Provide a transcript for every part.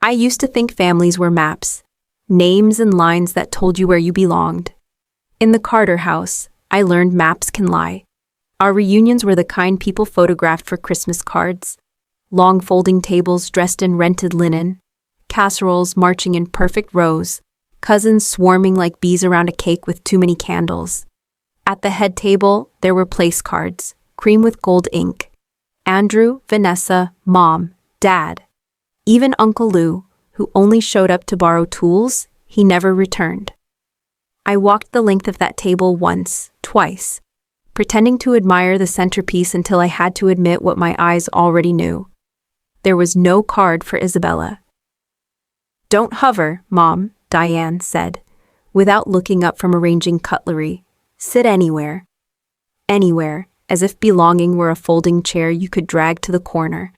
I used to think families were maps, names and lines that told you where you belonged. In the Carter house, I learned maps can lie. Our reunions were the kind people photographed for Christmas cards. Long folding tables dressed in rented linen, casseroles marching in perfect rows, cousins swarming like bees around a cake with too many candles. At the head table, there were place cards, cream with gold ink. Andrew, Vanessa, Mom, Dad. Even Uncle Lou, who only showed up to borrow tools, he never returned. I walked the length of that table once, twice, pretending to admire the centerpiece until I had to admit what my eyes already knew. There was no card for Isabella. "Don't hover, Mom," Diane said, without looking up from arranging cutlery. "Sit anywhere." Anywhere, as if belonging were a folding chair you could drag to the corner.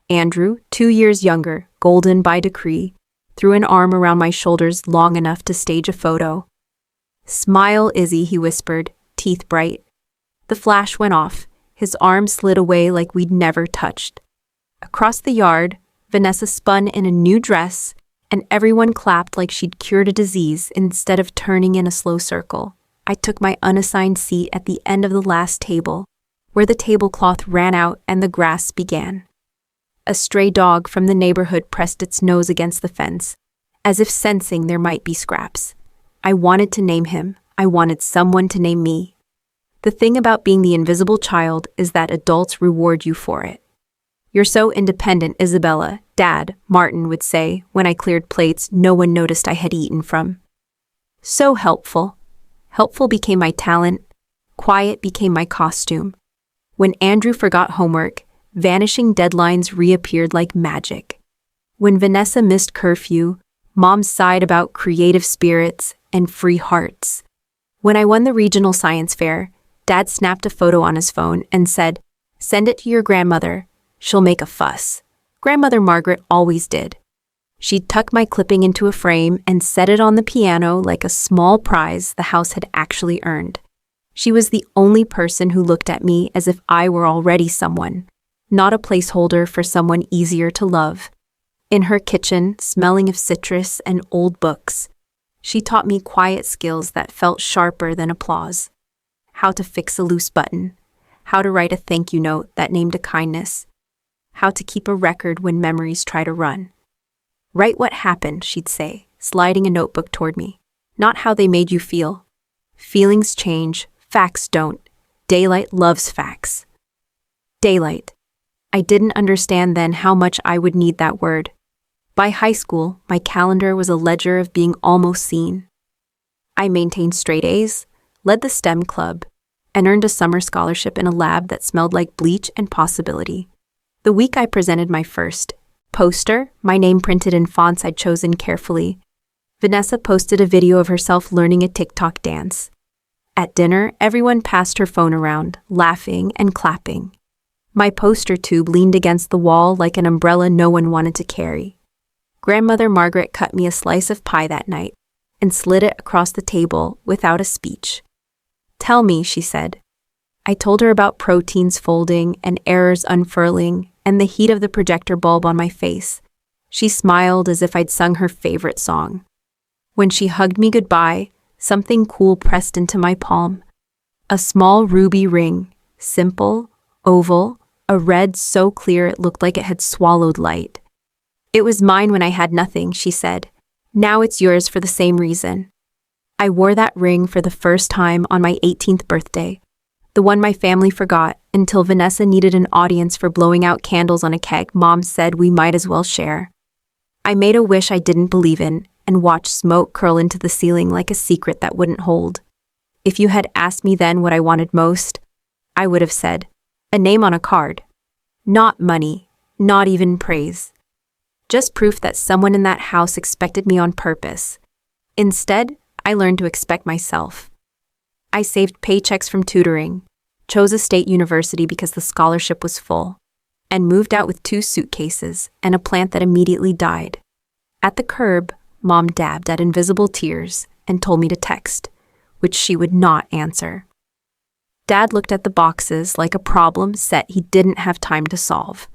Andrew, 2 years younger, golden by decree, threw an arm around my shoulders long enough to stage a photo. "Smile, Izzy," he whispered, teeth bright. The flash went off. His arm slid away like we'd never touched. Across the yard, Vanessa spun in a new dress, and everyone clapped like she'd cured a disease instead of turning in a slow circle. I took my unassigned seat at the end of the last table, where the tablecloth ran out and the grass began. A stray dog from the neighborhood pressed its nose against the fence, as if sensing there might be scraps. I wanted to name him. I wanted someone to name me. The thing about being the invisible child is that adults reward you for it. "You're so independent, Isabella," Dad, Martin, would say when I cleared plates no one noticed I had eaten from. "So helpful." Helpful became my talent. Quiet became my costume. When Andrew forgot homework, vanishing deadlines reappeared like magic. When Vanessa missed curfew, Mom sighed about creative spirits and free hearts. When I won the regional science fair, Dad snapped a photo on his phone and said, "Send it to your grandmother. She'll make a fuss." Grandmother Margaret always did. She'd tuck my clipping into a frame and set it on the piano like a small prize the house had actually earned. She was the only person who looked at me as if I were already someone, not a placeholder for someone easier to love. In her kitchen, smelling of citrus and old books, she taught me quiet skills that felt sharper than applause. How to fix a loose button, how to write a thank you note that named a kindness, how to keep a record when memories try to run. "Write what happened," she'd say, sliding a notebook toward me. "Not how they made you feel. Feelings change, facts don't. Daylight loves facts." Daylight. I didn't understand then how much I would need that word. By high school, my calendar was a ledger of being almost seen. I maintained straight A's, led the STEM club, and earned a summer scholarship in a lab that smelled like bleach and possibility. The week I presented my first poster, my name printed in fonts I'd chosen carefully, Vanessa posted a video of herself learning a TikTok dance. At dinner, everyone passed her phone around, laughing and clapping. My poster tube leaned against the wall like an umbrella no one wanted to carry. Grandmother Margaret cut me a slice of pie that night and slid it across the table without a speech. "Tell me," she said. I told her about proteins folding and errors unfurling and the heat of the projector bulb on my face. She smiled as if I'd sung her favorite song. When she hugged me goodbye, something cool pressed into my palm. A small ruby ring, simple, oval, a red so clear it looked like it had swallowed light. "It was mine when I had nothing," she said. "Now it's yours for the same reason." I wore that ring for the first time on my 18th birthday, the one my family forgot until Vanessa needed an audience for blowing out candles on a keg Mom said we might as well share. I made a wish I didn't believe in and watched smoke curl into the ceiling like a secret that wouldn't hold. If you had asked me then what I wanted most, I would have said, a name on a card. Not money, not even praise. Just proof that someone in that house expected me on purpose. Instead, I learned to expect myself. I saved paychecks from tutoring, chose a state university because the scholarship was full, and moved out with 2 suitcases and a plant that immediately died. At the curb, Mom dabbed at invisible tears and told me to text, which she would not answer. Dad looked at the boxes like a problem set he didn't have time to solve.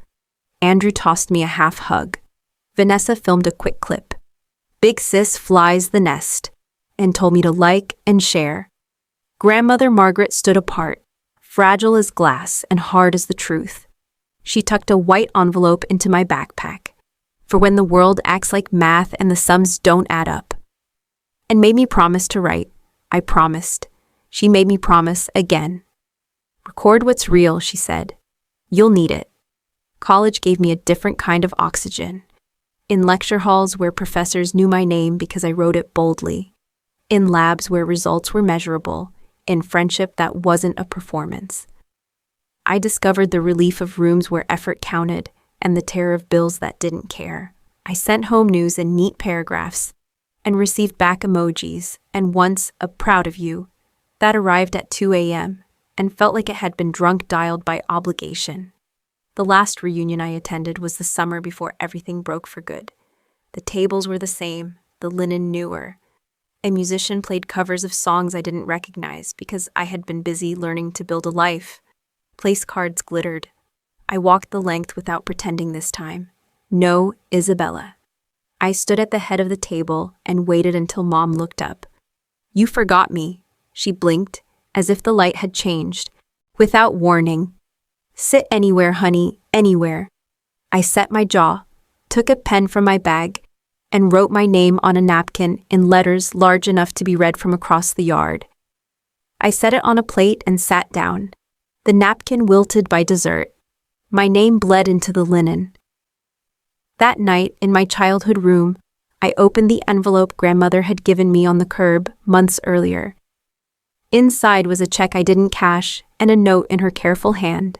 Andrew tossed me a half hug. Vanessa filmed a quick clip. Big sis flies the nest, and told me to like and share. Grandmother Margaret stood apart, fragile as glass and hard as the truth. She tucked a white envelope into my backpack, for when the world acts like math and the sums don't add up. And made me promise to write. I promised. She made me promise again. Record what's real, she said. You'll need it. College gave me a different kind of oxygen. In lecture halls where professors knew my name because I wrote it boldly. In labs where results were measurable. In friendship that wasn't a performance. I discovered the relief of rooms where effort counted and the terror of bills that didn't care. I sent home news in neat paragraphs and received back emojis and once a proud of you that arrived at 2 a.m. and felt like it had been drunk dialed by obligation. The last reunion I attended was the summer before everything broke for good. The tables were the same, the linen newer. A musician played covers of songs I didn't recognize because I had been busy learning to build a life. Place cards glittered. I walked the length without pretending this time. No, Isabella. I stood at the head of the table and waited until Mom looked up. You forgot me. She blinked, as if the light had changed. Without warning. Sit anywhere, honey, anywhere. I set my jaw, took a pen from my bag, and wrote my name on a napkin in letters large enough to be read from across the yard. I set it on a plate and sat down. The napkin wilted by dessert. My name bled into the linen. That night, in my childhood room, I opened the envelope grandmother had given me on the curb months earlier. Inside was a check I didn't cash and a note in her careful hand.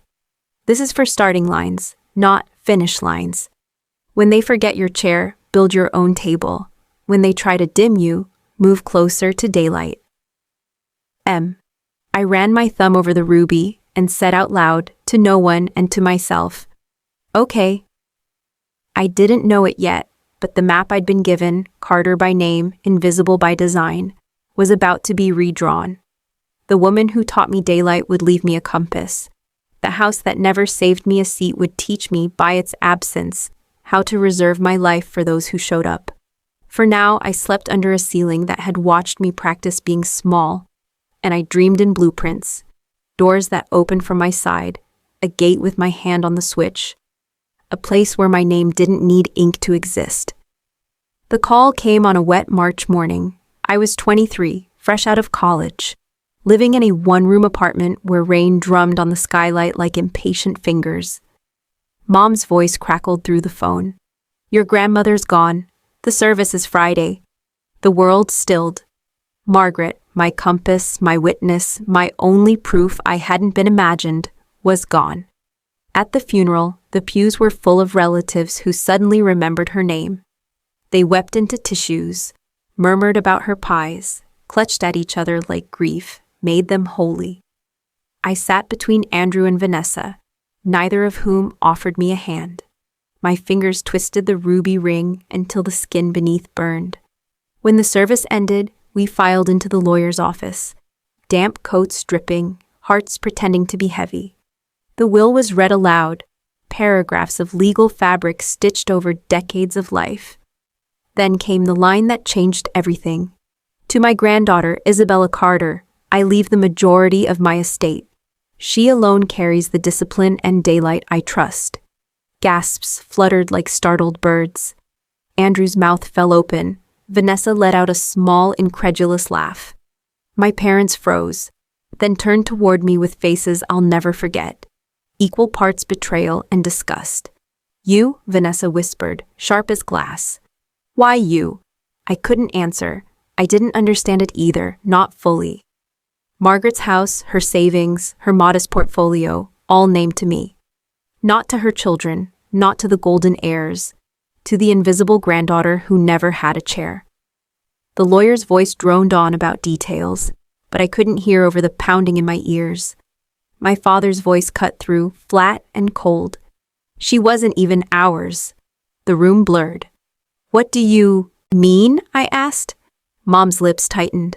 This is for starting lines, not finish lines. When they forget your chair, build your own table. When they try to dim you, move closer to daylight. M. I ran my thumb over the ruby and said out loud, to no one and to myself, okay. I didn't know it yet, but the map I'd been given, Carter by name, invisible by design, was about to be redrawn. The woman who taught me daylight would leave me a compass. The house that never saved me a seat would teach me, by its absence, how to reserve my life for those who showed up. For now, I slept under a ceiling that had watched me practice being small, and I dreamed in blueprints, doors that opened from my side, a gate with my hand on the switch, a place where my name didn't need ink to exist. The call came on a wet March morning. I was 23, fresh out of college, living in a one-room apartment where rain drummed on the skylight like impatient fingers. Mom's voice crackled through the phone. Your grandmother's gone. The service is Friday. The world stilled. Margaret, my compass, my witness, my only proof I hadn't been imagined, was gone. At the funeral, the pews were full of relatives who suddenly remembered her name. They wept into tissues, murmured about her pies, clutched at each other like grief made them holy. I sat between Andrew and Vanessa, neither of whom offered me a hand. My fingers twisted the ruby ring until the skin beneath burned. When the service ended, we filed into the lawyer's office, damp coats dripping, hearts pretending to be heavy. The will was read aloud, paragraphs of legal fabric stitched over decades of life. Then came the line that changed everything. To my granddaughter, Isabella Carter, I leave the majority of my estate. She alone carries the discipline and daylight I trust. Gasps fluttered like startled birds. Andrew's mouth fell open. Vanessa let out a small, incredulous laugh. My parents froze, then turned toward me with faces I'll never forget. Equal parts betrayal and disgust. You, Vanessa whispered, sharp as glass. Why you? I couldn't answer. I didn't understand it either, not fully. Margaret's house, her savings, her modest portfolio, all named to me. Not to her children, not to the golden heirs, to the invisible granddaughter who never had a chair. The lawyer's voice droned on about details, but I couldn't hear over the pounding in my ears. My father's voice cut through, flat and cold. She wasn't even ours. The room blurred. What do you mean? I asked. Mom's lips tightened.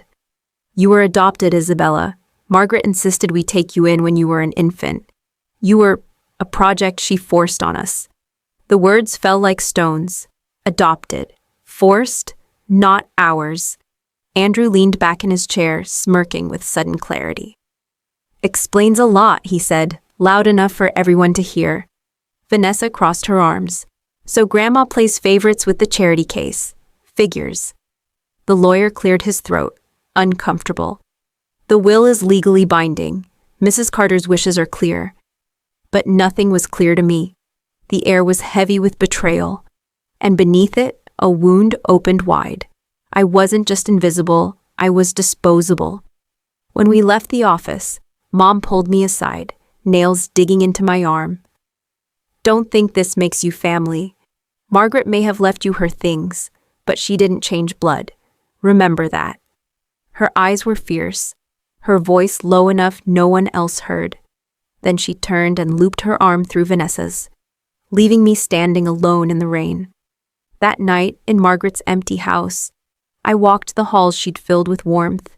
You were adopted, Isabella. Margaret insisted we take you in when you were an infant. You were a project she forced on us. The words fell like stones. Adopted. Forced. Not ours. Andrew leaned back in his chair, smirking with sudden clarity. Explains a lot, he said, loud enough for everyone to hear. Vanessa crossed her arms. So Grandma plays favorites with the charity case. Figures. The lawyer cleared his throat, uncomfortable. The will is legally binding. Mrs. Carter's wishes are clear. But nothing was clear to me. The air was heavy with betrayal. And beneath it, a wound opened wide. I wasn't just invisible, I was disposable. When we left the office, Mom pulled me aside, nails digging into my arm. Don't think this makes you family. Margaret may have left you her things, but she didn't change blood. Remember that. Her eyes were fierce, her voice low enough no one else heard. Then she turned and looped her arm through Vanessa's, leaving me standing alone in the rain. That night, in Margaret's empty house, I walked the halls she'd filled with warmth.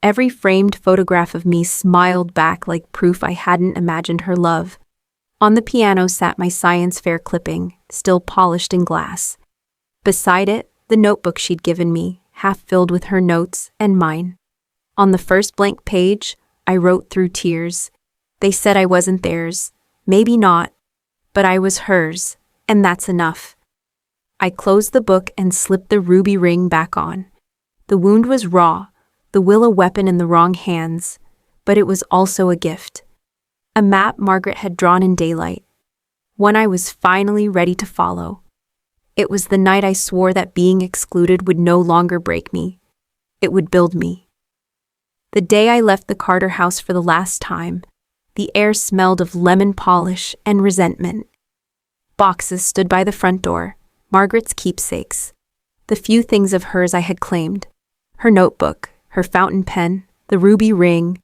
Every framed photograph of me smiled back like proof I hadn't imagined her love. On the piano sat my science fair clipping, still polished in glass. Beside it, the notebook she'd given me, half filled with her notes and mine. On the first blank page, I wrote through tears. They said I wasn't theirs. Maybe not. But I was hers, and that's enough. I closed the book and slipped the ruby ring back on. The wound was raw, the will a weapon in the wrong hands, but it was also a gift. A map Margaret had drawn in daylight, one I was finally ready to follow. It was the night I swore that being excluded would no longer break me. It would build me. The day I left the Carter house for the last time, the air smelled of lemon polish and resentment. Boxes stood by the front door, Margaret's keepsakes, the few things of hers I had claimed. Her notebook, her fountain pen, the ruby ring,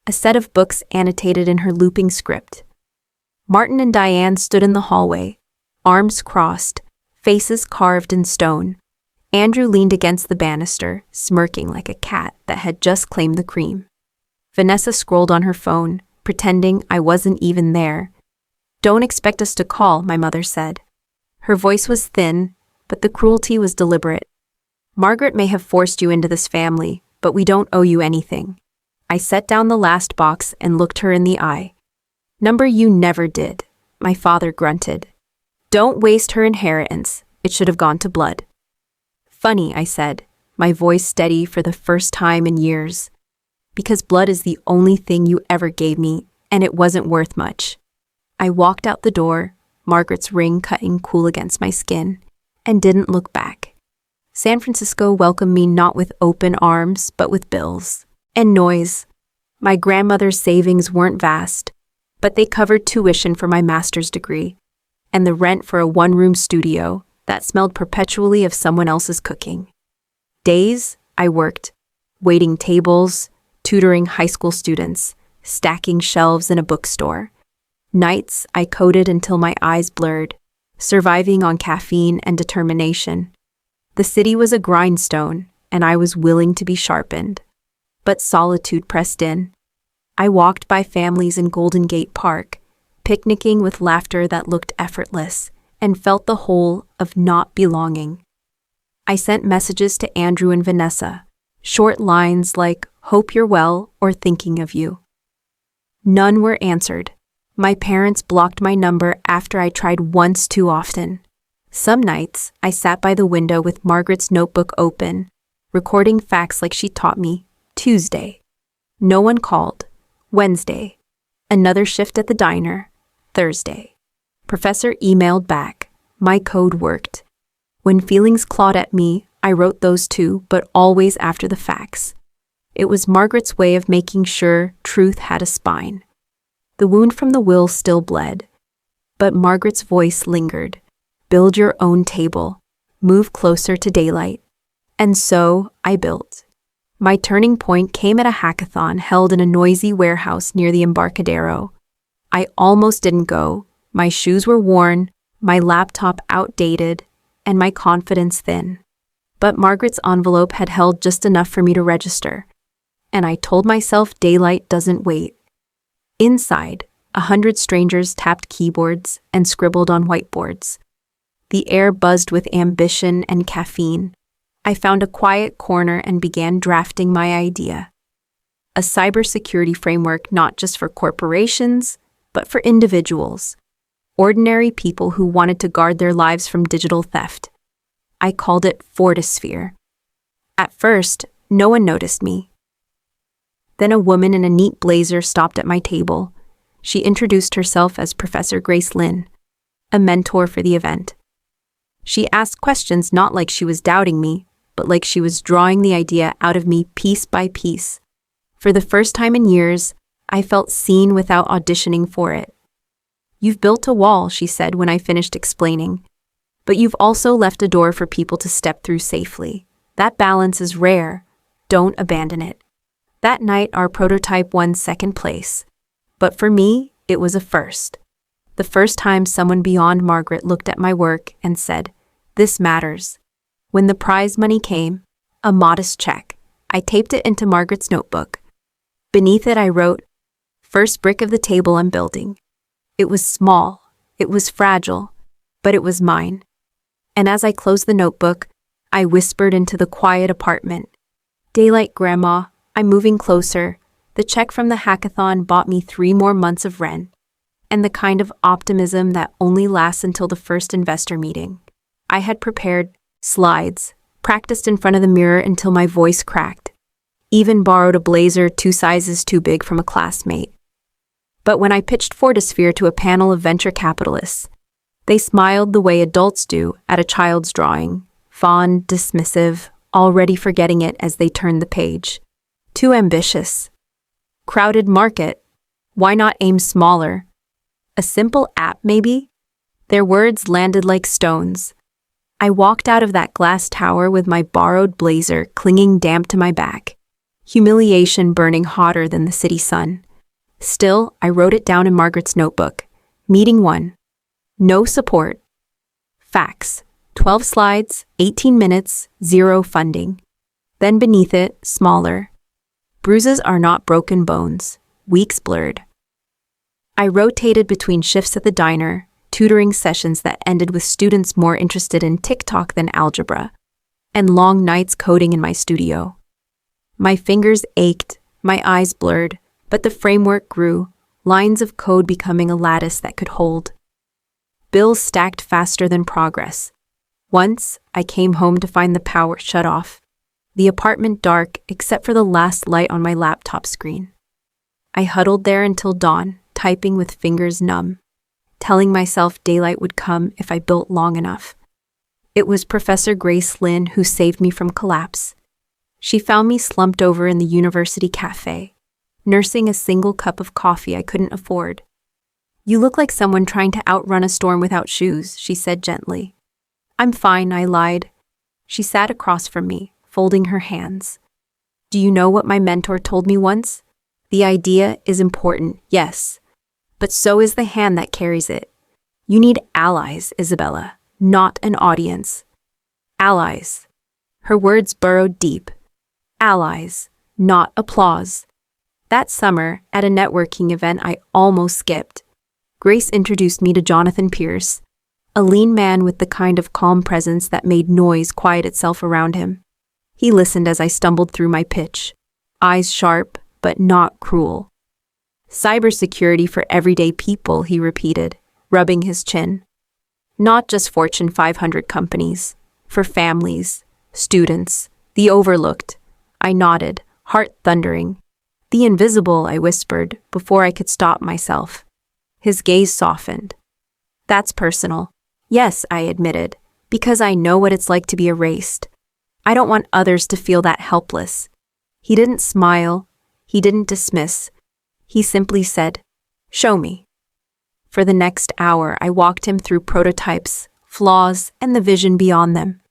a set of books annotated in her looping script. Martin and Diane stood in the hallway, arms crossed, faces carved in stone. Andrew leaned against the banister, smirking like a cat that had just claimed the cream. Vanessa scrolled on her phone, pretending I wasn't even there. "Don't expect us to call," my mother said. Her voice was thin, but the cruelty was deliberate. "Margaret may have forced you into this family, but we don't owe you anything." I set down the last box and looked her in the eye. "Number you never did," my father grunted. "Don't waste her inheritance. It should have gone to blood." "Funny," I said, my voice steady for the first time in years. "Because blood is the only thing you ever gave me, and it wasn't worth much." I walked out the door, Margaret's ring cutting cool against my skin, and didn't look back. San Francisco welcomed me not with open arms, but with bills. And noise. My grandmother's savings weren't vast, but they covered tuition for my master's degree, and the rent for a one-room studio that smelled perpetually of someone else's cooking. Days, I worked, waiting tables, tutoring high school students, stacking shelves in a bookstore. Nights, I coded until my eyes blurred, surviving on caffeine and determination. The city was a grindstone, and I was willing to be sharpened. But solitude pressed in. I walked by families in Golden Gate Park, picnicking with laughter that looked effortless, and felt the whole of not belonging. I sent messages to Andrew and Vanessa, short lines like, "Hope you're well," or "Thinking of you." None were answered. My parents blocked my number after I tried once too often. Some nights, I sat by the window with Margaret's notebook open, recording facts like she taught me. Tuesday. No one called. Wednesday. Another shift at the diner. Thursday. Professor emailed back. My code worked. When feelings clawed at me, I wrote those too, but always after the facts. It was Margaret's way of making sure truth had a spine. The wound from the will still bled, but Margaret's voice lingered. Build your own table. Move closer to daylight. And so I built. My turning point came at a hackathon held in a noisy warehouse near the Embarcadero. I almost didn't go. My shoes were worn, my laptop outdated, and my confidence thin. But Margaret's envelope had held just enough for me to register, and I told myself daylight doesn't wait. Inside, 100 strangers tapped keyboards and scribbled on whiteboards. The air buzzed with ambition and caffeine. I found a quiet corner and began drafting my idea. A cybersecurity framework not just for corporations, but for individuals. Ordinary people who wanted to guard their lives from digital theft. I called it Fortisphere. At first, no one noticed me. Then a woman in a neat blazer stopped at my table. She introduced herself as Professor Grace Lynn, a mentor for the event. She asked questions not like she was doubting me, but like she was drawing the idea out of me piece by piece. For the first time in years, I felt seen without auditioning for it. "You've built a wall," she said when I finished explaining, "but you've also left a door for people to step through safely. That balance is rare. Don't abandon it." That night, our prototype won second place. But for me, it was a first. The first time someone beyond Margaret looked at my work and said, "This matters." When the prize money came, a modest check, I taped it into Margaret's notebook. Beneath it I wrote, "First brick of the table I'm building." It was small, it was fragile, but it was mine. And as I closed the notebook, I whispered into the quiet apartment, "Daylight, Grandma, I'm moving closer." The check from the hackathon bought me 3 more months of rent, and the kind of optimism that only lasts until the first investor meeting. I had prepared slides, practiced in front of the mirror until my voice cracked, even borrowed a blazer 2 sizes too big from a classmate. But when I pitched Fortisphere to a panel of venture capitalists, they smiled the way adults do at a child's drawing, fond, dismissive, already forgetting it as they turned the page. Too ambitious. Crowded market. Why not aim smaller? A simple app, maybe? Their words landed like stones. I walked out of that glass tower with my borrowed blazer clinging damp to my back, humiliation burning hotter than the city sun. Still, I wrote it down in Margaret's notebook. Meeting 1. No support. Facts. 12 slides, 18 minutes, 0 funding. Then beneath it, smaller. Bruises are not broken bones, weeks blurred. I rotated between shifts at the diner, tutoring sessions that ended with students more interested in TikTok than algebra, and long nights coding in my studio. My fingers ached, my eyes blurred, but the framework grew, lines of code becoming a lattice that could hold. Bills stacked faster than progress. Once, I came home to find the power shut off, the apartment dark except for the last light on my laptop screen. I huddled there until dawn, typing with fingers numb, telling myself daylight would come if I built long enough. It was Professor Grace Lynn who saved me from collapse. She found me slumped over in the university cafe, nursing a single cup of coffee I couldn't afford. "You look like someone trying to outrun a storm without shoes," she said gently. "I'm fine," I lied. She sat across from me, folding her hands. "Do you know what my mentor told me once? The idea is important, yes, but so is the hand that carries it. You need allies, Isabella, not an audience. Allies." Her words burrowed deep. Allies, not applause. That summer, at a networking event I almost skipped, Grace introduced me to Jonathan Pierce, a lean man with the kind of calm presence that made noise quiet itself around him. He listened as I stumbled through my pitch, eyes sharp, but not cruel. "Cybersecurity for everyday people," he repeated, rubbing his chin. "Not just Fortune 500 companies, for families, students, the overlooked." I nodded, heart thundering. "The invisible," I whispered, before I could stop myself. His gaze softened. "That's personal." "Yes," I admitted, "because I know what it's like to be erased. I don't want others to feel that helpless." He didn't smile. He didn't dismiss. He simply said, "Show me." For the next hour, I walked him through prototypes, flaws, and the vision beyond them.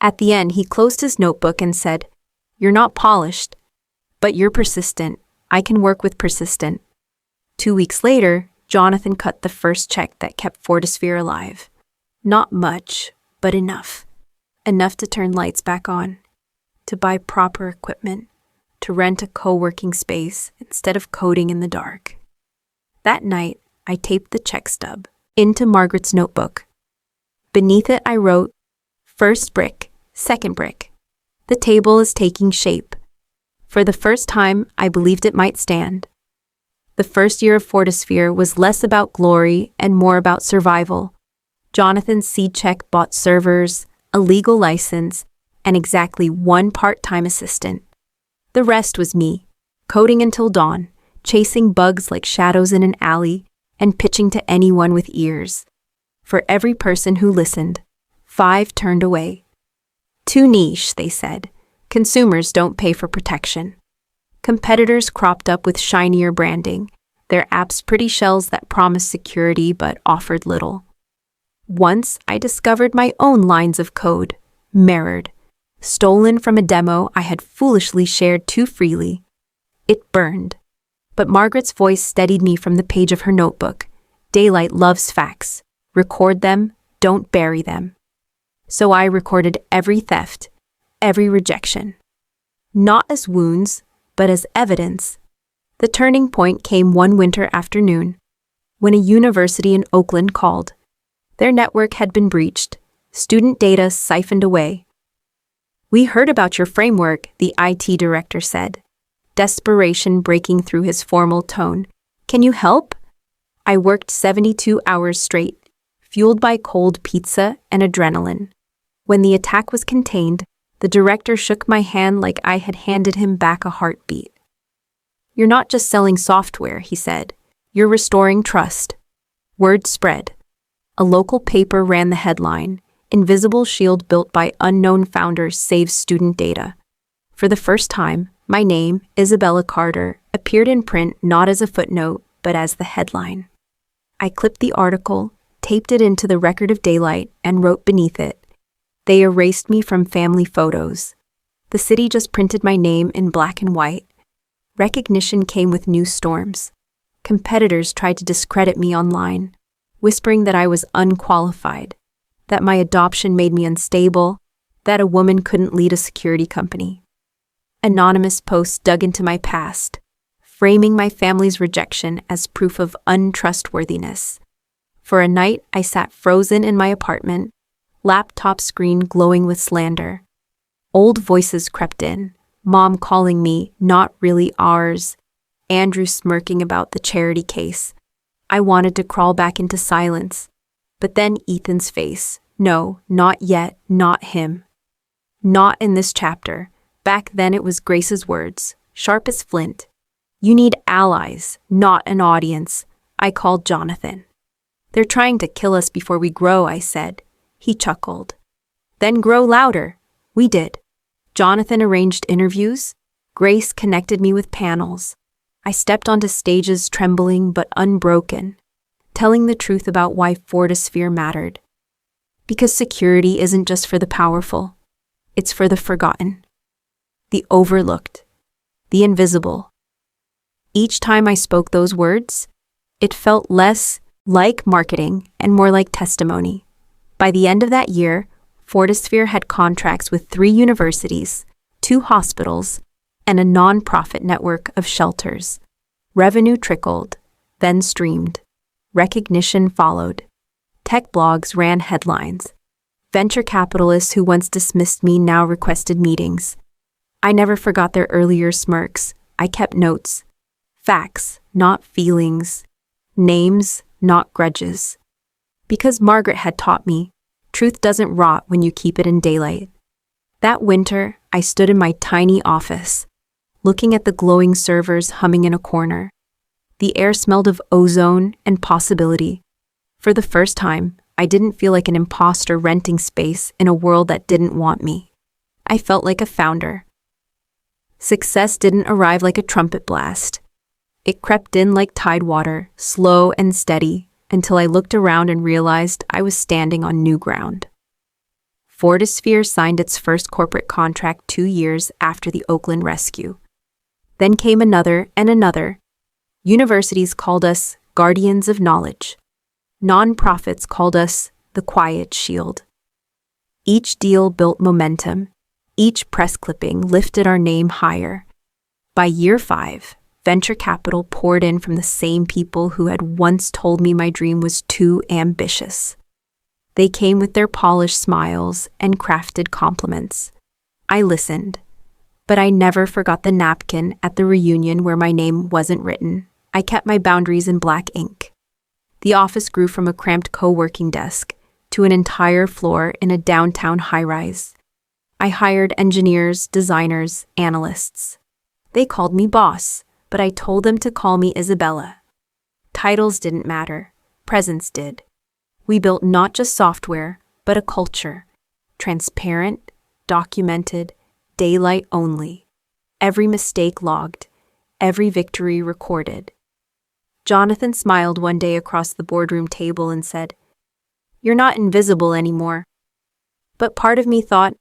At the end, he closed his notebook and said, "You're not polished, but you're persistent. I can work with persistent." 2 weeks later, Jonathan cut the first check that kept Fortisphere alive. Not much, but enough. Enough to turn lights back on, to buy proper equipment, to rent a co-working space instead of coding in the dark. That night, I taped the check stub into Margaret's notebook. Beneath it, I wrote, "First brick, second brick. The table is taking shape." For the first time, I believed it might stand. The first year of Fortisphere was less about glory and more about survival. Jonathan's seed check bought servers, a legal license, and exactly one part-time assistant. The rest was me, coding until dawn, chasing bugs like shadows in an alley, and pitching to anyone with ears. For every person who listened, 5 turned away. "Too niche," they said. "Consumers don't pay for protection." Competitors cropped up with shinier branding, their apps pretty shells that promised security but offered little. Once I discovered my own lines of code, mirrored, stolen from a demo I had foolishly shared too freely. It burned. But Margaret's voice steadied me from the page of her notebook. Daylight loves facts. Record them, don't bury them. So I recorded every theft, every rejection. Not as wounds, but as evidence. The turning point came one winter afternoon, when a university in Oakland called. Their network had been breached, student data siphoned away. "We heard about your framework," the IT director said, desperation breaking through his formal tone. "Can you help?" I worked 72 hours straight, fueled by cold pizza and adrenaline. When the attack was contained, the director shook my hand like I had handed him back a heartbeat. "You're not just selling software," he said. "You're restoring trust." Word spread. A local paper ran the headline, "Invisible Shield Built by Unknown Founders Saves Student Data." For the first time, my name, Isabella Carter, appeared in print not as a footnote, but as the headline. I clipped the article, taped it into the record of Daylight, and wrote beneath it, "They erased me from family photos." The city just printed my name in black and white. Recognition came with new storms. Competitors tried to discredit me online, whispering that I was unqualified, that my adoption made me unstable, that a woman couldn't lead a security company. Anonymous posts dug into my past, framing my family's rejection as proof of untrustworthiness. For a night, I sat frozen in my apartment, laptop screen glowing with slander. Old voices crept in, Mom calling me not really ours, Andrew smirking about the charity case. I wanted to crawl back into silence, but then Ethan's face. "No, not yet, not him. Not in this chapter." Back then it was Grace's words, sharp as flint. "You need allies, not an audience." I called Jonathan. "They're trying to kill us before we grow," I said. He chuckled. "Then grow louder." We did. Jonathan arranged interviews. Grace connected me with panels. I stepped onto stages trembling but unbroken, telling the truth about why Fortisphere mattered. Because security isn't just for the powerful. It's for the forgotten, the overlooked, the invisible. Each time I spoke those words, it felt less like marketing and more like testimony. By the end of that year, Fortisphere had contracts with 3 universities, 2 hospitals, and a non-profit network of shelters. Revenue trickled, then streamed. Recognition followed. Tech blogs ran headlines. Venture capitalists who once dismissed me now requested meetings. I never forgot their earlier smirks. I kept notes. Facts, not feelings. Names, not grudges. Because Margaret had taught me, truth doesn't rot when you keep it in daylight. That winter, I stood in my tiny office, looking at the glowing servers humming in a corner. The air smelled of ozone and possibility. For the first time, I didn't feel like an imposter renting space in a world that didn't want me. I felt like a founder. Success didn't arrive like a trumpet blast. It crept in like tidewater, slow and steady, until I looked around and realized I was standing on new ground. Fortisphere signed its first corporate contract 2 years after the Oakland rescue. Then came another and another. Universities called us guardians of knowledge. Nonprofits called us the quiet shield. Each deal built momentum. Each press clipping lifted our name higher. By year 5, venture capital poured in from the same people who had once told me my dream was too ambitious. They came with their polished smiles and crafted compliments. I listened, but I never forgot the napkin at the reunion where my name wasn't written. I kept my boundaries in black ink. The office grew from a cramped co-working desk to an entire floor in a downtown high-rise. I hired engineers, designers, analysts. They called me boss, but I told them to call me Isabella. Titles didn't matter. Presence did. We built not just software, but a culture. Transparent, documented, daylight only. Every mistake logged. Every victory recorded. Jonathan smiled one day across the boardroom table and said, "You're not invisible anymore." But part of me thought,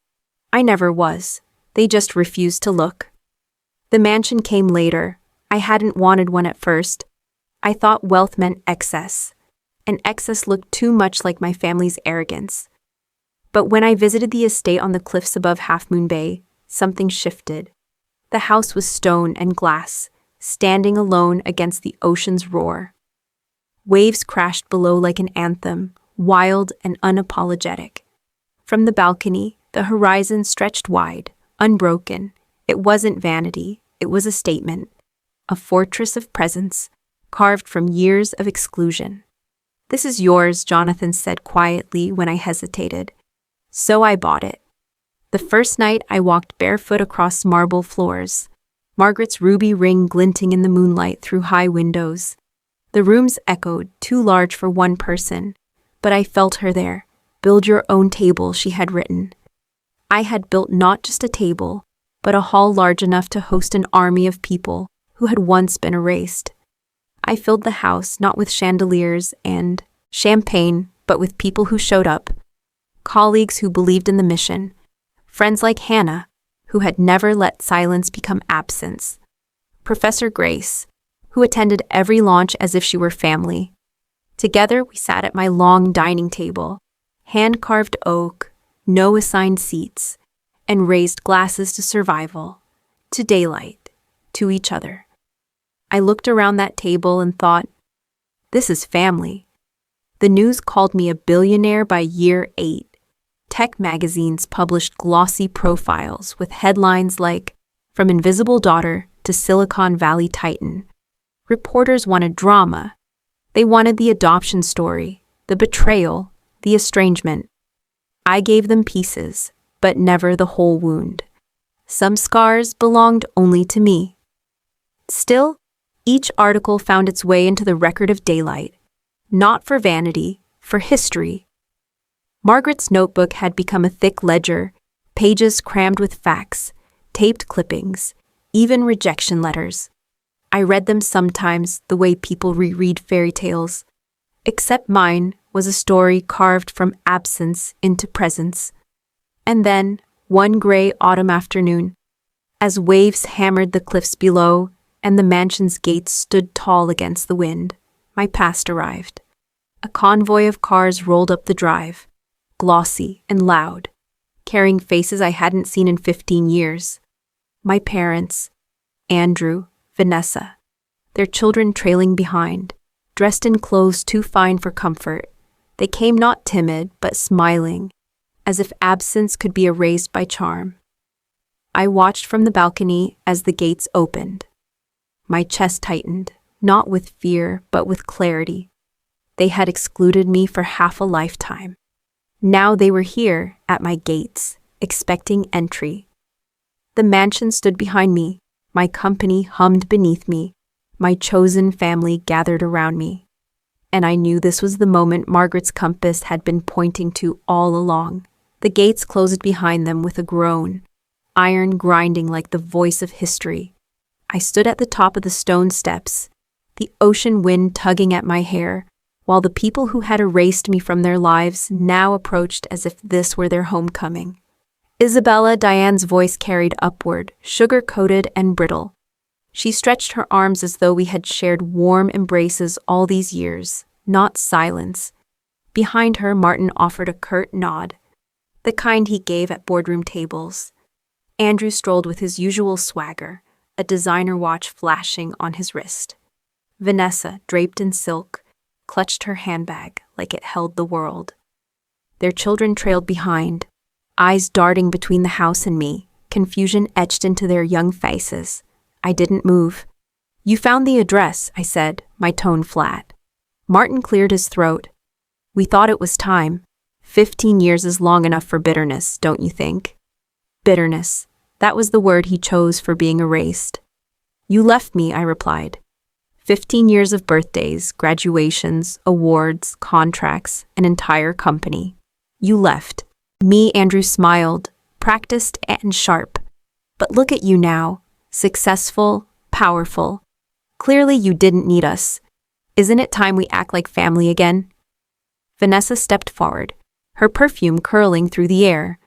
I never was. They just refused to look. The mansion came later. I hadn't wanted one at first. I thought wealth meant excess, and excess looked too much like my family's arrogance. But when I visited the estate on the cliffs above Half Moon Bay, something shifted. The house was stone and glass, standing alone against the ocean's roar. Waves crashed below like an anthem, wild and unapologetic. From the balcony, the horizon stretched wide, unbroken. It wasn't vanity, it was a statement, a fortress of presence, carved from years of exclusion. "This is yours," Jonathan said quietly when I hesitated. So I bought it. The first night I walked barefoot across marble floors, Margaret's ruby ring glinting in the moonlight through high windows. The rooms echoed, too large for one person, but I felt her there. "Build your own table," she had written. I had built not just a table, but a hall large enough to host an army of people who had once been erased. I filled the house not with chandeliers and champagne, but with people who showed up, colleagues who believed in the mission, friends like Hannah, who had never let silence become absence, Professor Grace, who attended every launch as if she were family. Together we sat at my long dining table, hand-carved oak, no assigned seats, and raised glasses to survival, to daylight, to each other. I looked around that table and thought, this is family. The news called me a billionaire by year 8. Tech magazines published glossy profiles with headlines like, "From Invisible Daughter to Silicon Valley Titan." Reporters wanted drama. They wanted the adoption story, the betrayal, the estrangement. I gave them pieces, but never the whole wound. Some scars belonged only to me. Still, each article found its way into the record of daylight, not for vanity, for history. Margaret's notebook had become a thick ledger, pages crammed with facts, taped clippings, even rejection letters. I read them sometimes the way people reread fairy tales, except mine was a story carved from absence into presence. And then, one gray autumn afternoon, as waves hammered the cliffs below and the mansion's gates stood tall against the wind, my past arrived. A convoy of cars rolled up the drive, glossy and loud, carrying faces I hadn't seen in 15 years. My parents, Andrew, Vanessa, their children trailing behind, dressed in clothes too fine for comfort. They came not timid, but smiling, as if absence could be erased by charm. I watched from the balcony as the gates opened. My chest tightened, not with fear, but with clarity. They had excluded me for half a lifetime. Now they were here, at my gates, expecting entry. The mansion stood behind me, my company hummed beneath me, my chosen family gathered around me. And I knew this was the moment Margaret's compass had been pointing to all along. The gates closed behind them with a groan, iron grinding like the voice of history. I stood at the top of the stone steps, the ocean wind tugging at my hair, while the people who had erased me from their lives now approached as if this were their homecoming. Isabella, Diane's voice carried upward, sugar-coated and brittle. She stretched her arms as though we had shared warm embraces all these years, not silence. Behind her, Martin offered a curt nod, the kind he gave at boardroom tables. Andrew strolled with his usual swagger, a designer watch flashing on his wrist. Vanessa, draped in silk, clutched her handbag like it held the world. Their children trailed behind, eyes darting between the house and me, confusion etched into their young faces. I didn't move. You found the address, I said, my tone flat. Martin cleared his throat. We thought it was time. 15 years is long enough for bitterness, don't you think? Bitterness. That was the word he chose for being erased. You left me, I replied. 15 years of birthdays, graduations, awards, contracts, an entire company. You left. Me, Andrew smiled, practiced and sharp. But look at you now, successful, powerful. Clearly you didn't need us. Isn't it time we act like family again? Vanessa stepped forward, her perfume curling through the air.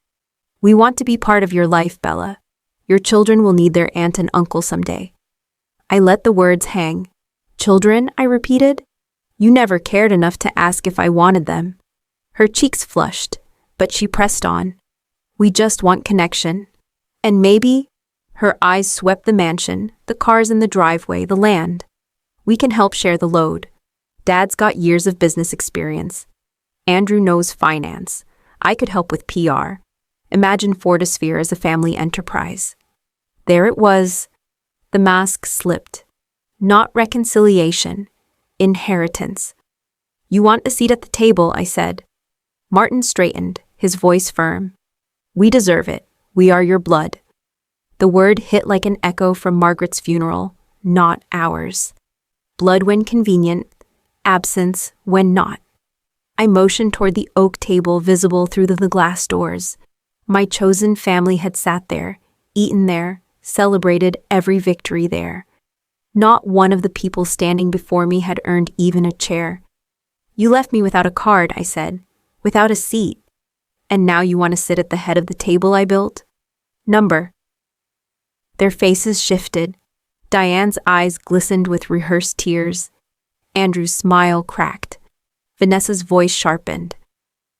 We want to be part of your life, Bella. Your children will need their aunt and uncle someday. I let the words hang. Children, I repeated. You never cared enough to ask if I wanted them. Her cheeks flushed, but she pressed on. We just want connection. And maybe, her eyes swept the mansion, the cars in the driveway, the land. We can help share the load. Dad's got years of business experience. Andrew knows finance. I could help with PR. Imagine Fortisphere as a family enterprise. There it was. The mask slipped. Not reconciliation. Inheritance. You want a seat at the table, I said. Martin straightened, his voice firm. We deserve it. We are your blood. The word hit like an echo from Margaret's funeral, not ours. Blood when convenient, absence when not. I motioned toward the oak table visible through the glass doors. My chosen family had sat there, eaten there, celebrated every victory there. Not one of the people standing before me had earned even a chair. You left me without a card, I said, without a seat. And now you want to sit at the head of the table I built? Number. Their faces shifted. Diane's eyes glistened with rehearsed tears. Andrew's smile cracked. Vanessa's voice sharpened.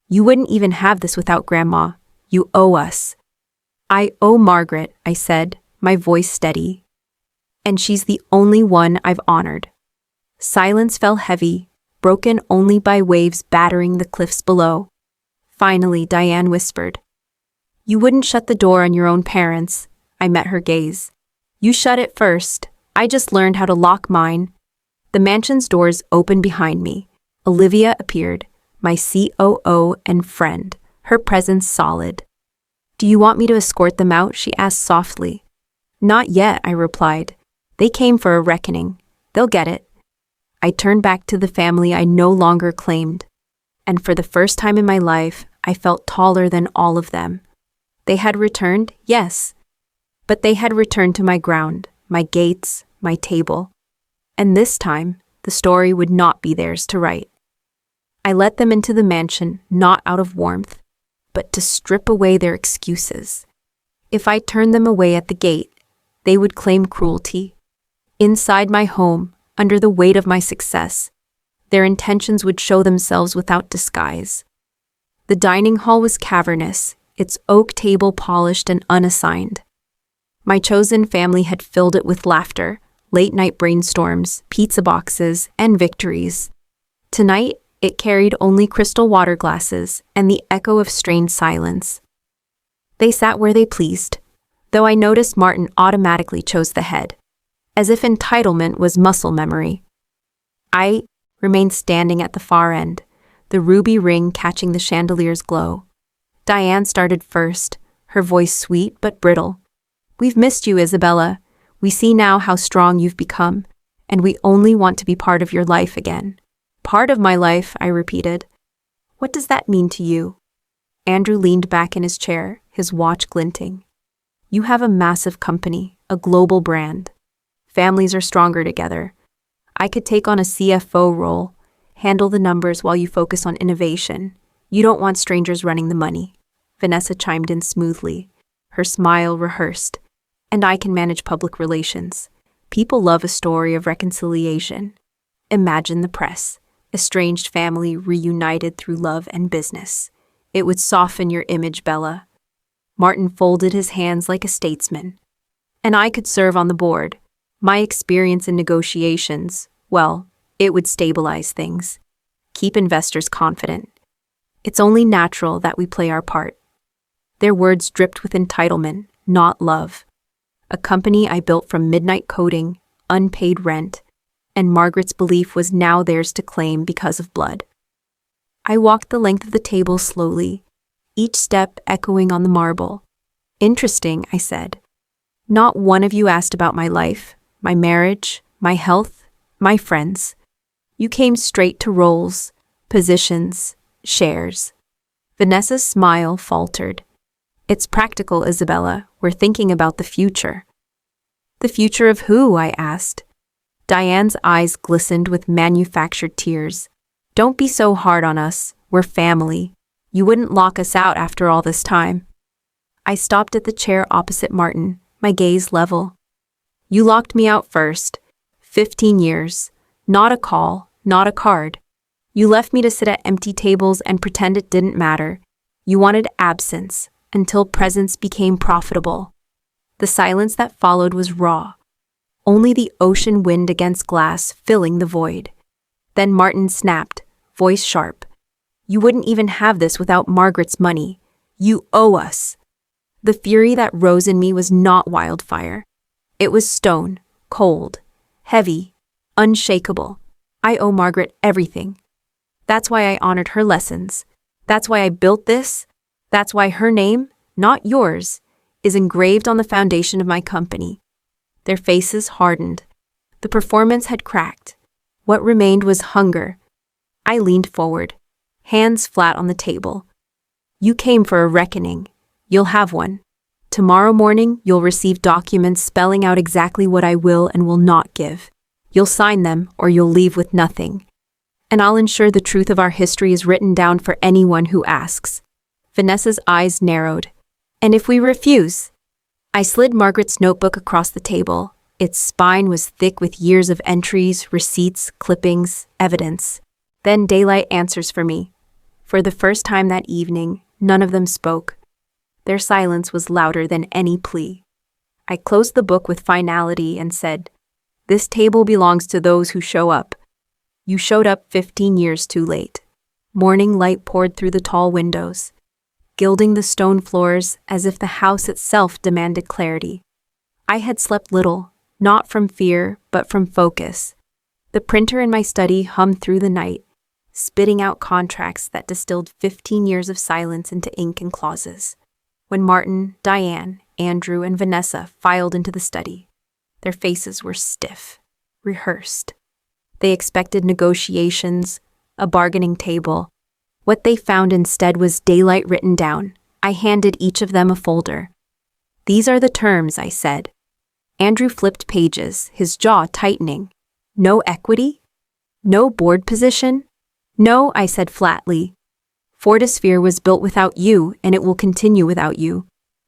You wouldn't even have this without Grandma. You owe us. I owe Margaret, I said, my voice steady. And she's the only one I've honored. Silence fell heavy, broken only by waves battering the cliffs below. Finally, Diane whispered. You wouldn't shut the door on your own parents. I met her gaze. You shut it first. I just learned how to lock mine. The mansion's doors opened behind me. Olivia appeared, my COO and friend, her presence solid. Do you want me to escort them out? She asked softly. Not yet, I replied. They came for a reckoning. They'll get it. I turned back to the family I no longer claimed. And for the first time in my life, I felt taller than all of them. They had returned, yes. But they had returned to my ground, my gates, my table. And this time, the story would not be theirs to write. I let them into the mansion, not out of warmth, but to strip away their excuses. If I turned them away at the gate, they would claim cruelty. Inside my home, under the weight of my success, their intentions would show themselves without disguise. The dining hall was cavernous, its oak table polished and unassigned. My chosen family had filled it with laughter, late-night brainstorms, pizza boxes, and victories. Tonight, it carried only crystal water glasses and the echo of strained silence. They sat where they pleased, though I noticed Martin automatically chose the head, as if entitlement was muscle memory. I remained standing at the far end, the ruby ring catching the chandelier's glow. Diane started first, her voice sweet but brittle. We've missed you, Isabella. We see now how strong you've become, and we only want to be part of your life again. Part of my life, I repeated. What does that mean to you? Andrew leaned back in his chair, his watch glinting. You have a massive company, a global brand. Families are stronger together. I could take on a CFO role, handle the numbers while you focus on innovation. You don't want strangers running the money. Vanessa chimed in smoothly, her smile rehearsed. And I can manage public relations. People love a story of reconciliation. Imagine the press. Estranged family reunited through love and business. It would soften your image, Bella. Martin folded his hands like a statesman. And I could serve on the board. My experience in negotiations, well, it would stabilize things. Keep investors confident. It's only natural that we play our part." Their words dripped with entitlement, not love. A company I built from midnight coding, unpaid rent, and Margaret's belief was now theirs to claim because of blood. I walked the length of the table slowly, each step echoing on the marble. "Interesting," I said. "Not one of you asked about my life, my marriage, my health, my friends. You came straight to roles, positions, shares." Vanessa's smile faltered. "It's practical, Isabella. We're thinking about the future." "The future of who?" I asked. Diane's eyes glistened with manufactured tears. "Don't be so hard on us. We're family. You wouldn't lock us out after all this time." I stopped at the chair opposite Martin, my gaze level. "You locked me out first. 15 years. Not a call, not a card. You left me to sit at empty tables and pretend it didn't matter. You wanted absence, until presence became profitable." The silence that followed was raw. Only the ocean wind against glass filling the void. Then Martin snapped, voice sharp. "You wouldn't even have this without Margaret's money. You owe us." The fury that rose in me was not wildfire. It was stone, cold, heavy, unshakable. I owe Margaret everything. That's why I honored her lessons. That's why I built this. That's why her name, not yours, is engraved on the foundation of my company. Their faces hardened. The performance had cracked. What remained was hunger. I leaned forward, hands flat on the table. "You came for a reckoning. You'll have one. Tomorrow morning, you'll receive documents spelling out exactly what I will and will not give. You'll sign them or you'll leave with nothing. And I'll ensure the truth of our history is written down for anyone who asks." Vanessa's eyes narrowed. "And if we refuse?" I slid Margaret's notebook across the table. Its spine was thick with years of entries, receipts, clippings, evidence. Then daylight answers for me. For the first time that evening, none of them spoke. Their silence was louder than any plea. I closed the book with finality and said, "This table belongs to those who show up. You showed up 15 years too late." Morning light poured through the tall windows, gilding the stone floors as if the house itself demanded clarity. I had slept little, not from fear, but from focus. The printer in my study hummed through the night, spitting out contracts that distilled 15 years of silence into ink and clauses. When Martin, Diane, Andrew, and Vanessa filed into the study, their faces were stiff, rehearsed. They expected negotiations, a bargaining table. What they found instead was daylight written down. I handed each of them a folder. "These are the terms," I said. Andrew flipped pages, his jaw tightening. "No equity? No board position?" "No," I said flatly. "Fortisphere was built without you, and it will continue without you."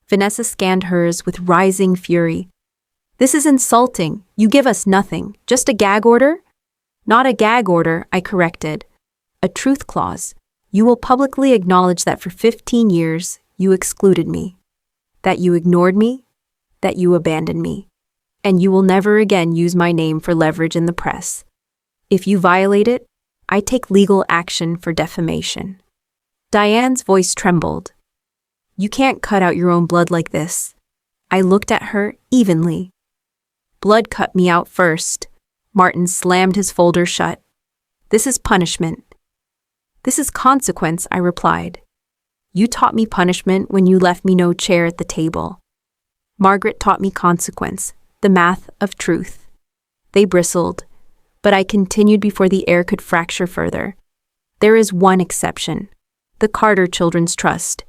Vanessa scanned hers with rising fury. "This is insulting. You give us nothing. Just a gag order?" "Not a gag order," I corrected. "A truth clause. You will publicly acknowledge that for 15 years, you excluded me, that you ignored me, that you abandoned me, and you will never again use my name for leverage in the press. If you violate it, I take legal action for defamation." Diane's voice trembled. "You can't cut out your own blood like this." I looked at her evenly. "Blood cut me out first." Martin slammed his folder shut. "This is punishment." "This is consequence," I replied. "You taught me punishment when you left me no chair at the table. Margaret taught me consequence, the math of truth." They bristled, but I continued before the air could fracture further. "There is one exception. The Carter Children's Trust.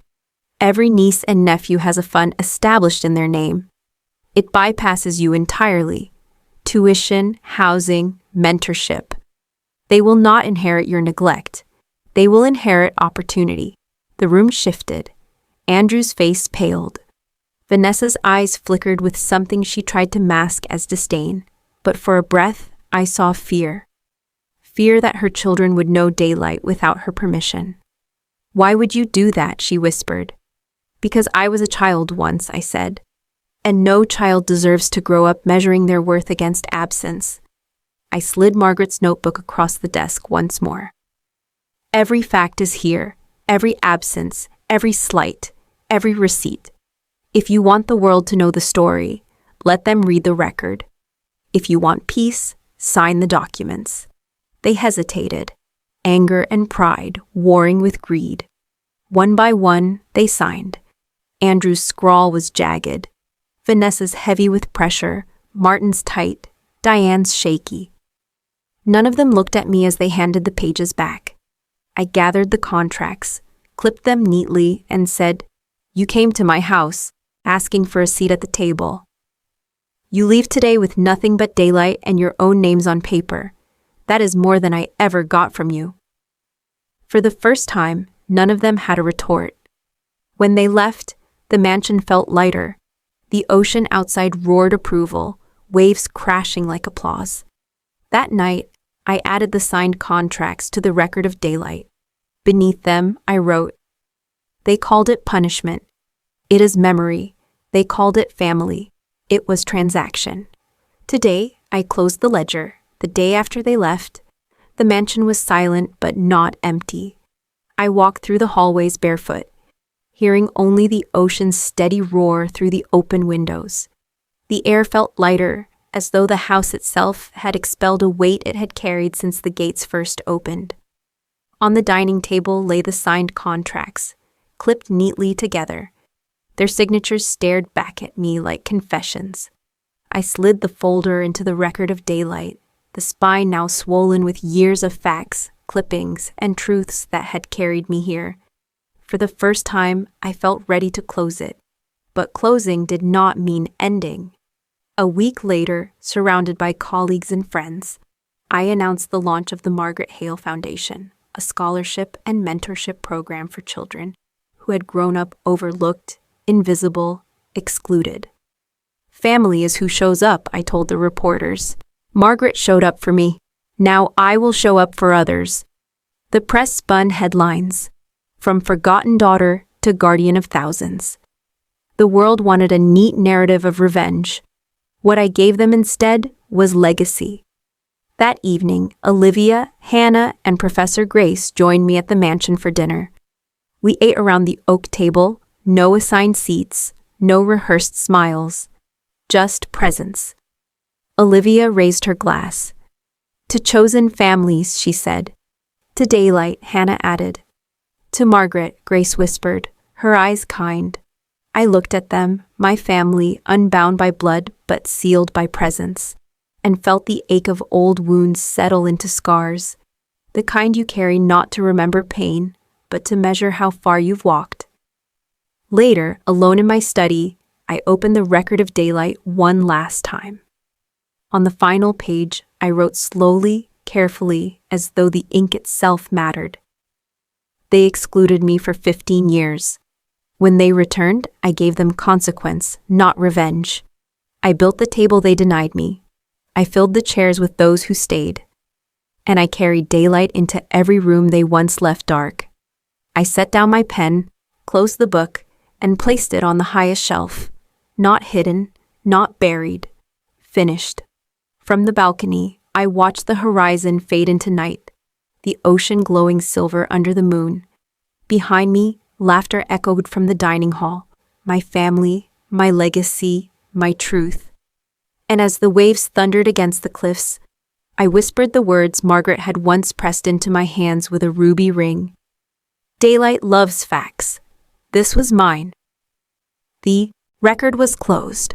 Every niece and nephew has a fund established in their name. It bypasses you entirely. Tuition, housing, mentorship. They will not inherit your neglect. They will inherit opportunity." The room shifted. Andrew's face paled. Vanessa's eyes flickered with something she tried to mask as disdain, but for a breath, I saw fear. Fear that her children would know daylight without her permission. "Why would you do that?" she whispered. "Because I was a child once," I said. "And no child deserves to grow up measuring their worth against absence." I slid Margaret's notebook across the desk once more. "Every fact is here. Every absence, every slight, every receipt. If you want the world to know the story, let them read the record. If you want peace, sign the documents. They hesitated, anger and pride warring with greed. One by one, they signed. Andrew's scrawl was jagged, Vanessa's heavy with pressure, Martin's tight, Diane's shaky. None of them looked at me as they handed the pages back. I gathered the contracts, clipped them neatly, and said, "You came to my house, asking for a seat at the table. You leave today with nothing but daylight and your own names on paper. That is more than I ever got from you." For the first time, none of them had a retort. When they left, the mansion felt lighter. The ocean outside roared approval, waves crashing like applause. That night, I added the signed contracts to the record of daylight. Beneath them, I wrote, "They called it punishment. It is memory. They called it family. It was transaction." Today, I closed the ledger. The day after they left, the mansion was silent but not empty. I walked through the hallways barefoot, hearing only the ocean's steady roar through the open windows. The air felt lighter, as though the house itself had expelled a weight it had carried since the gates first opened. On the dining table lay the signed contracts, clipped neatly together. Their signatures stared back at me like confessions. I slid the folder into the record of daylight, the spine now swollen with years of facts, clippings, and truths that had carried me here. For the first time, I felt ready to close it. But closing did not mean ending. A week later, surrounded by colleagues and friends, I announced the launch of the Margaret Hale Foundation, a scholarship and mentorship program for children who had grown up overlooked, invisible, excluded. "Family is who shows up," I told the reporters. "Margaret showed up for me. Now I will show up for others." The press spun headlines, from Forgotten Daughter to Guardian of Thousands. The world wanted a neat narrative of revenge. What I gave them instead was legacy. That evening, Olivia, Hannah, and Professor Grace joined me at the mansion for dinner. We ate around the oak table, no assigned seats, no rehearsed smiles, just presence. Olivia raised her glass. "To chosen families," she said. "To daylight," Hannah added. "To Margaret," Grace whispered, her eyes kind. I looked at them, my family, unbound by blood but sealed by presence, and felt the ache of old wounds settle into scars, the kind you carry not to remember pain, but to measure how far you've walked. Later, alone in my study, I opened the record of daylight one last time. On the final page, I wrote slowly, carefully, as though the ink itself mattered. They excluded me for 15 years. When they returned, I gave them consequence, not revenge. I built the table they denied me. I filled the chairs with those who stayed. And I carried daylight into every room they once left dark. I set down my pen, closed the book, and placed it on the highest shelf. Not hidden, not buried. Finished. From the balcony, I watched the horizon fade into night, the ocean glowing silver under the moon. Behind me, laughter echoed from the dining hall, my family, my legacy, my truth. And as the waves thundered against the cliffs, I whispered the words Margaret had once pressed into my hands with a ruby ring. Daylight loves facts. This was mine. The record was closed.